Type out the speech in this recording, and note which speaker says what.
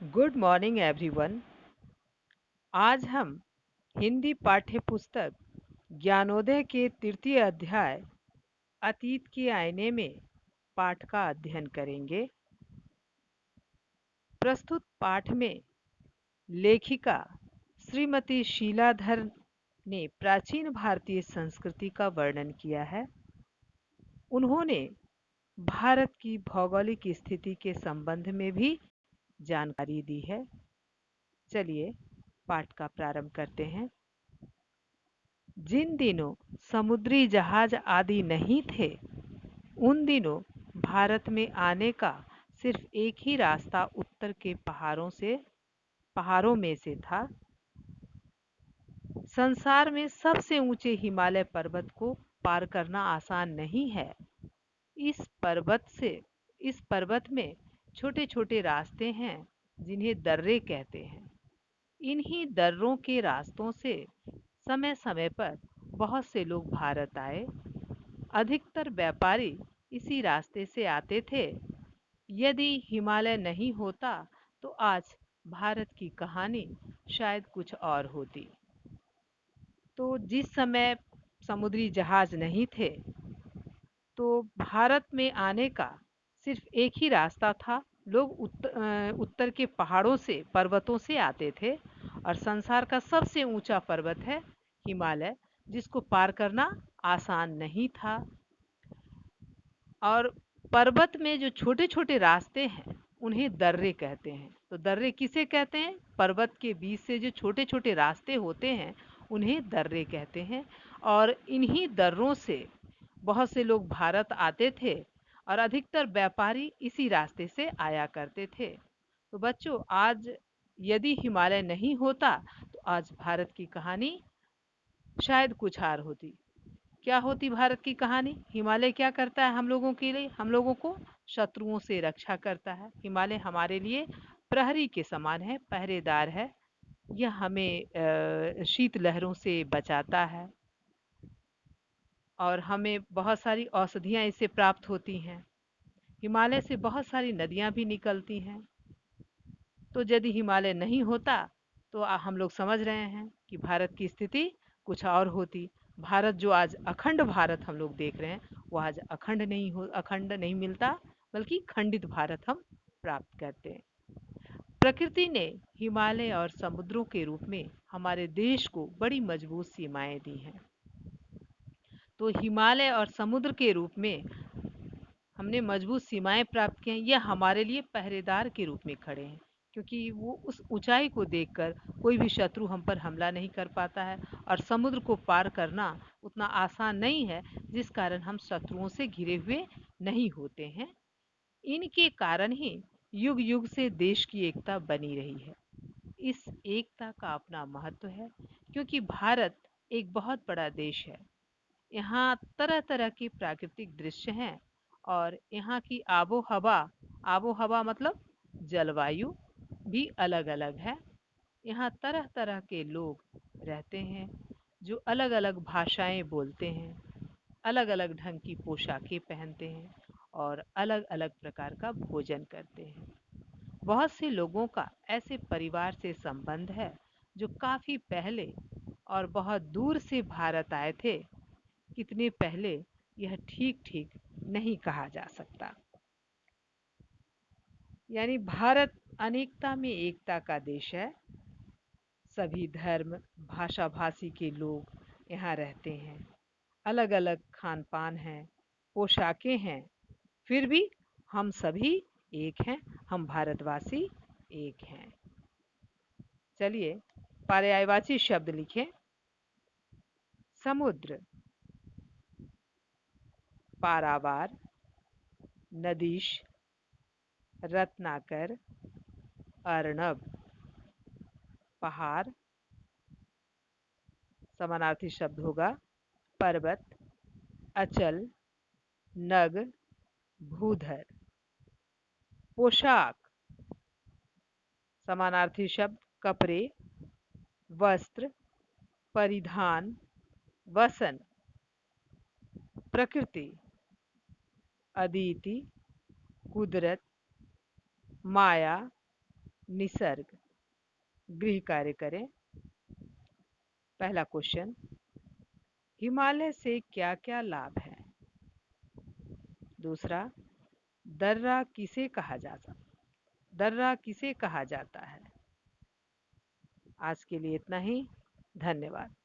Speaker 1: Good morning everyone. आज हम हिंदी पाठ्य पुस्तक ज्ञानोदय के तृतीय अध्याय अतीत के आईने में पाठ का अध्ययन करेंगे। प्रस्तुत पाठ में लेखिका श्रीमती शीलाधर ने प्राचीन भारतीय संस्कृति का वर्णन किया है। उन्होंने भारत की भौगोलिक स्थिति के संबंध में भी जानकारी दी है। चलिए पाठ का प्रारंभ करते हैं। जिन दिनों समुद्री जहाज आदि नहीं थे, उन दिनों भारत में आने का सिर्फ एक ही रास्ता उत्तर के पहाड़ों में से था। संसार में सबसे ऊंचे हिमालय पर्वत को पार करना आसान नहीं है। इस पर्वत से इस पर्वत में छोटे छोटे रास्ते हैं जिन्हें दर्रे कहते हैं। इन्हीं दर्रों के रास्तों से समय समय पर बहुत से लोग भारत आए। अधिकतर व्यापारी इसी रास्ते से आते थे। यदि हिमालय नहीं होता तो आज भारत की कहानी शायद कुछ और होती। तो जिस समय समुद्री जहाज नहीं थे, तो भारत में आने का सिर्फ एक ही रास्ता था। लोग उत्तर के पहाड़ों से पर्वतों से आते थे और संसार का सबसे ऊंचा पर्वत है हिमालय, जिसको पार करना आसान नहीं था। और पर्वत में जो छोटे छोटे रास्ते हैं उन्हें दर्रे कहते हैं। तो दर्रे किसे कहते हैं? पर्वत के बीच से जो छोटे छोटे रास्ते होते हैं उन्हें दर्रे कहते हैं। और इन्हीं दर्रों से बहुत से लोग भारत आते थे और अधिकतर व्यापारी इसी रास्ते से आया करते थे। तो बच्चों, आज यदि हिमालय नहीं होता तो आज भारत की कहानी शायद कुछ और होती। क्या होती भारत की कहानी? हिमालय क्या करता है हम लोगों के लिए? हम लोगों को शत्रुओं से रक्षा करता है। हिमालय हमारे लिए प्रहरी के समान है, पहरेदार है। यह हमें शीत लहरों से बचाता है और हमें बहुत सारी औषधियाँ इससे प्राप्त होती हैं। हिमालय से बहुत सारी नदियाँ भी निकलती हैं। तो यदि हिमालय नहीं होता तो हम लोग समझ रहे हैं कि भारत की स्थिति कुछ और होती। भारत जो आज अखंड भारत हम लोग देख रहे हैं, वो आज अखंड नहीं मिलता, बल्कि खंडित भारत हम प्राप्त करते हैं। प्रकृति ने हिमालय और समुद्रों के रूप में हमारे देश को बड़ी मजबूत सीमाएं दी हैं। तो हिमालय और समुद्र के रूप में हमने मजबूत सीमाएं प्राप्त की हैं। यह हमारे लिए पहरेदार के रूप में खड़े हैं, क्योंकि वो उस ऊंचाई को देखकर कोई भी शत्रु हम पर हमला नहीं कर पाता है। और समुद्र को पार करना उतना आसान नहीं है, जिस कारण हम शत्रुओं से घिरे हुए नहीं होते हैं। इनके कारण ही युग युग से देश की एकता बनी रही है। इस एकता का अपना महत्व है, क्योंकि भारत एक बहुत बड़ा देश है। यहाँ तरह तरह के प्राकृतिक दृश्य हैं और यहाँ की आबो हवा मतलब जलवायु भी अलग अलग है। यहाँ तरह तरह के लोग रहते हैं जो अलग अलग भाषाएं बोलते हैं, अलग अलग ढंग की पोशाकें पहनते हैं और अलग अलग प्रकार का भोजन करते हैं। बहुत से लोगों का ऐसे परिवार से संबंध है जो काफ़ी पहले और बहुत दूर से भारत आए थे। कितने पहले, यह ठीक ठीक नहीं कहा जा सकता। यानी भारत अनेकता में एकता का देश है। सभी धर्म भाषा भाषी के लोग यहाँ रहते हैं। अलग अलग खान पान है, पोशाकें हैं, फिर भी हम सभी एक हैं। हम भारतवासी एक हैं। चलिए पर्यायवाची शब्द लिखें। समुद्र, पारावार, नदीश, रत्नाकर, अर्णव। पहाड़, समानार्थी शब्द होगा पर्वत, अचल, नग, भूधर। पोशाक, समानार्थी शब्द कपड़े, वस्त्र, परिधान, वसन। प्रकृति, अदिति, कुदरत, माया, निसर्ग। गृह कार्य करें। पहला क्वेश्चन, हिमालय से क्या क्या लाभ है? दूसरा, दर्रा किसे कहा जाता दर्रा किसे कहा जाता है? आज के लिए इतना ही। धन्यवाद।